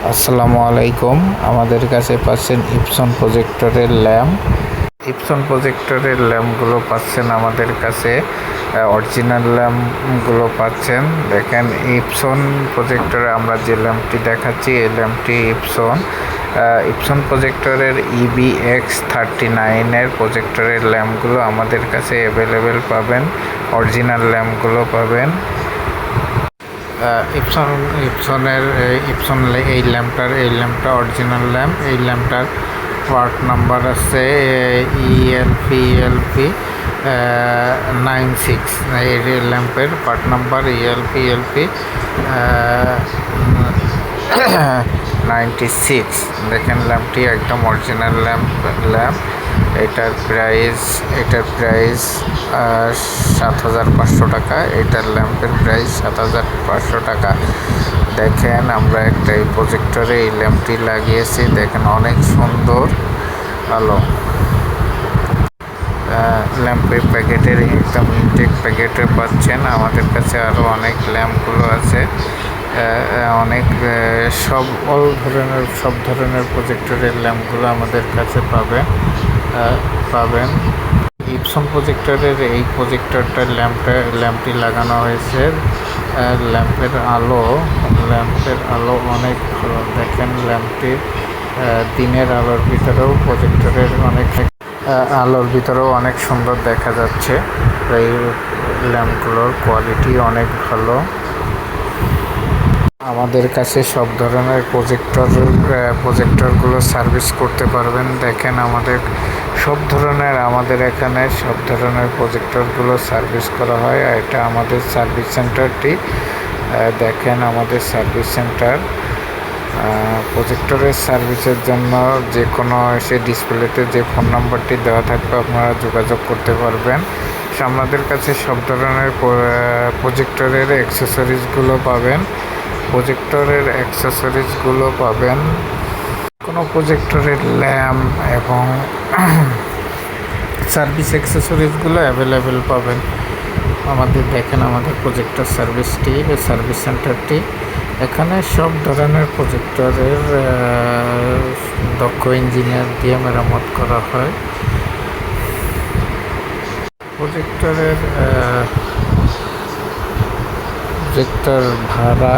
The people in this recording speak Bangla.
আসসালামু আলাইকুম। আমাদের কাছে পাচ্ছেন ইপসন প্রজেক্টরের ল্যাম্প। ইপসন প্রজেক্টরের ল্যাম্পগুলো পাচ্ছেন আমাদের কাছে, অরিজিনাল ল্যাম্পগুলো পাচ্ছেন। দেখেন, ইপসন প্রজেক্টরে আমরা যে ল্যাম্পটি দেখাচ্ছি এই ল্যাম্পটি ইপসন প্রজেক্টরের EBX39 প্রজেক্টরের ল্যাম্পগুলো আমাদের কাছে অ্যাভেলেবেল পাবেন। অরিজিনাল ল্যাম্পগুলো পাবেন। ইপসনের এই ল্যাম্পটা অরিজিনাল ল্যাম্প। এই ল্যাম্পটার পার্ট নাম্বার আছে ELP 96। এই ল্যাম্পের পার্ট নাম্বার ELP 96। দেখেন, ল্যাম্পটি একদম অরিজিনাল ল্যাম্প। এটার প্রাইস ৭,৫০০ টাকা। এটার ল্যাম্পের প্রাইস ৭,৫০০ টাকা। দেখেন, আমরা এই প্রজেক্টরে এই ল্যাম্পটি লাগিয়েছি। দেখেন, অনেক সুন্দর আলো। ল্যাম্পের প্যাকেটের একদম ইনটেক প্যাকেটে পাচ্ছেন। আমাদের কাছে আরও অনেক ল্যাম্পগুলো আছে। অনেক সব ধরনের প্রজেক্টরের ল্যাম্পগুলো আমাদের কাছে পাবেন। ইপসন প্রজেক্টরের এই প্রজেক্টরটার ল্যাম্পটি লাগানো হয়েছে। ল্যাম্পের আলো অনেক ভালো। দেখেন, ল্যাম্পটির দিনের আলোর ভিতরেও অনেক সুন্দর দেখা যাচ্ছে। এই ল্যাম্পগুলোর কোয়ালিটি অনেক ভালো। আমাদের কাছে সব ধরনের প্রজেক্টরগুলো সার্ভিস করতে পারবেন। দেখেন, আমাদের এখানে সব ধরনের প্রজেক্টরগুলো সার্ভিস করা হয়। এটা আমাদের সার্ভিস সেন্টারটি। দেখেন, আমাদের সার্ভিস সেন্টার। প্রজেক্টরের সার্ভিসের জন্য যে কোনো ডিসপ্লেতে যে ফোন নাম্বারটি দেওয়া থাকবে আপনারা যোগাযোগ করতে পারবেন। আমাদের কাছে সব ধরনের প্রজেক্টরের অ্যাক্সেসরিজগুলো পাবেন। কোনো প্রজেক্টরের ল্যাম্প এবং সার্ভিস অ্যাক্সেসরিজগুলো অ্যাভেলেবেল পাবেন। দেখেন, আমাদের প্রজেক্টর সার্ভিস সেন্টারটি। এখানে সব ধরনের প্রজেক্টরের দক্ষ ইঞ্জিনিয়ার দিয়ে মেরামত করা হয়। প্রজেক্টর ভাড়া